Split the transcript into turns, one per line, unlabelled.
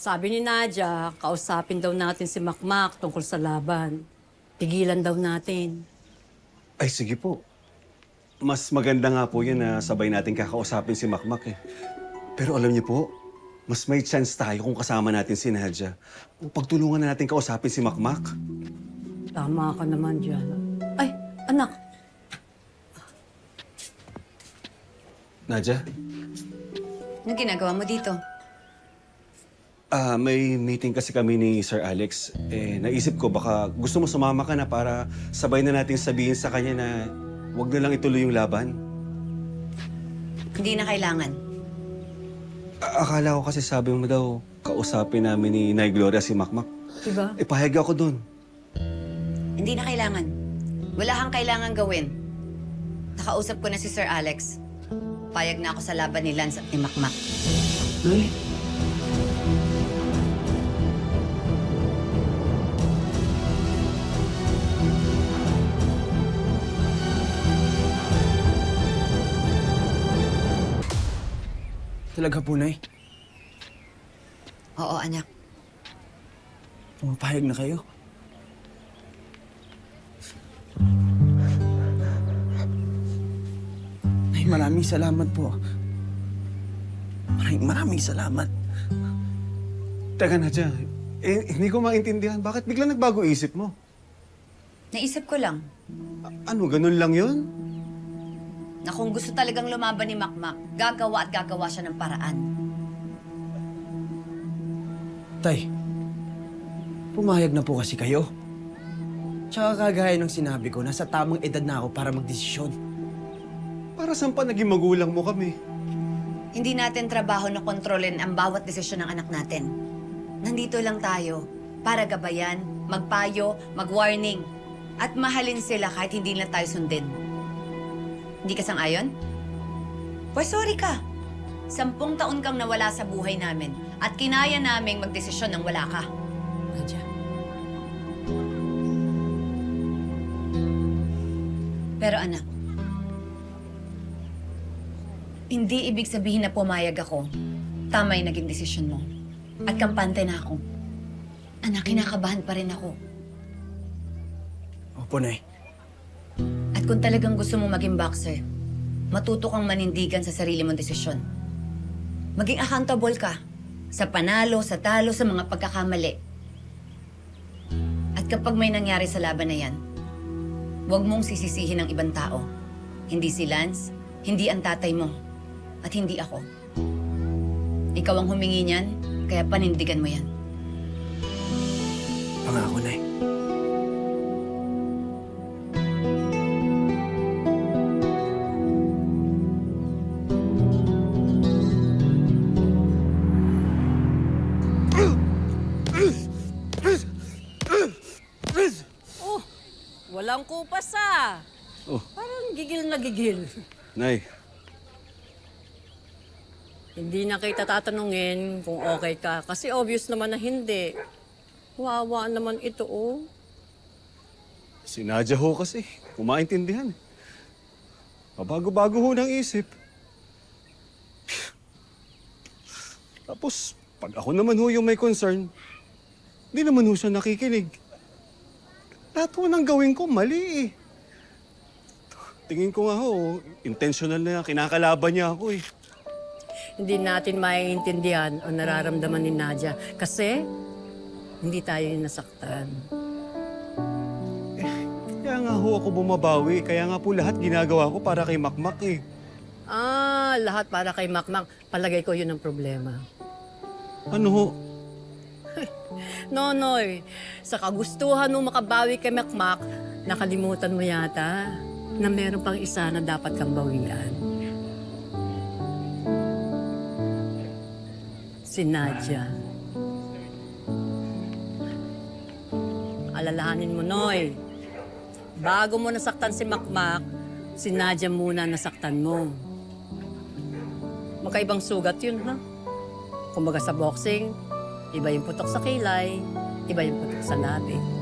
Sabi ni Nadia, kausapin daw natin si Makmak tungkol sa laban. Pigilan daw natin.
Ay, sige po. Mas maganda nga po yun na sabay natin kakausapin si Makmak eh. Pero alam niyo po, mas may chance tayo kung kasama natin si Nadia. Kung pagtulungan na natin kausapin si Makmak.
Tama ka naman dyan. Ay, anak.
Nadia,
Anong ginagawa mo dito?
may meeting kasi kami ni Sir Alex. Naisip ko baka gusto mo sumama ka na para sabay na natin sabihin sa kanya na huwag na lang ituloy yung laban.
Hindi na kailangan.
Akala ko kasi sabi mo daw, kausapin namin ni Nay Gloria si Makmak.
Diba?
Pahayag ako dun.
Hindi na kailangan. Wala kang kailangan gawin. Nakausap ko na si Sir Alex. Payag na ako sa laban ni Lance at ni Makmak.
Nay?
Talaga po, Nay?
Oo, anak.
Pumapayag na kayo? Nay, maraming salamat po. Maraming salamat.
Teka Nadia, hindi ko maintindihan. Bakit bigla nagbago isip mo?
Naisip ko lang
Ano, ganun lang yun?
na kung gusto talagang lumaban ni Makmak, gagawa at gagawa siya ng paraan.
Tay, pumayag na po kasi kayo. Tsaka kagaya ng sinabi ko, nasa tamang edad na ako para magdesisyon.
Para saan pa naging magulang mo kami?
Hindi natin trabaho na kontrolin ang bawat desisyon ng anak natin. Nandito lang tayo para gabayan, magpayo, mag-warning, at mahalin sila kahit hindi lang tayo sundin. Hindi ka sang-ayon? Pues sorry ka. 10 taon kang nawala sa buhay namin at kinaya naming magdesisyon nang wala ka.
Nadia.
Pero anak, hindi ibig sabihin na pumayag ako. Tama yung naging desisyon mo. At kampante na ako. Anak, kinakabahan pa rin ako.
Opo, Nay.
At kung talagang gusto mo maging boxer, matuto kang manindigan sa sarili mong desisyon. Maging accountable ka sa panalo, sa talo, sa mga pagkakamali. At kapag may nangyari sa laban na yan, huwag mong sisisihin ng ibang tao. Hindi si Lance, hindi ang tatay mo, at hindi ako. Ikaw ang humingi niyan, kaya panindigan mo yan.
Pangako, Nay.
Oh, walang kupas ah.
Oh,
Parang gigil na gigil.
Nay,
Hindi na kita tatanungin kung okay ka. Kasi obvious naman na hindi. Wawa naman ito, oh.
si Nadia ho kasi, kumaintindihan. Pabago-bago ho ng isip. Tapos, pag ako naman ho yung may concern, hindi naman ho siya nakikinig. Lahat ho ng gawin ko, mali eh. Tingin ko nga ho, intentional na kinakalaban niya ako eh.
Hindi natin maiintindihan o nararamdaman ni Nadia. Kasi, hindi tayo yung nasaktan.
Kaya nga ho ako bumabawi, kaya nga po lahat ginagawa ko para kay Makmak eh.
Ah, lahat para kay Makmak. Palagay ko yun ang problema.
Ano ho?
Nonoy, sa kagustuhan mo makabawi kay Makmak, nakalimutan mo yata na meron pang isa na dapat kang bawian. Si Nadia. Alalahanin mo, Noy. Bago mo nasaktan si Makmak, si Nadia muna nasaktan mo. Makaibang sugat yun, ha? Kumbaga sa boxing, iba yung putok sa kilay, iba yung putok sa labi.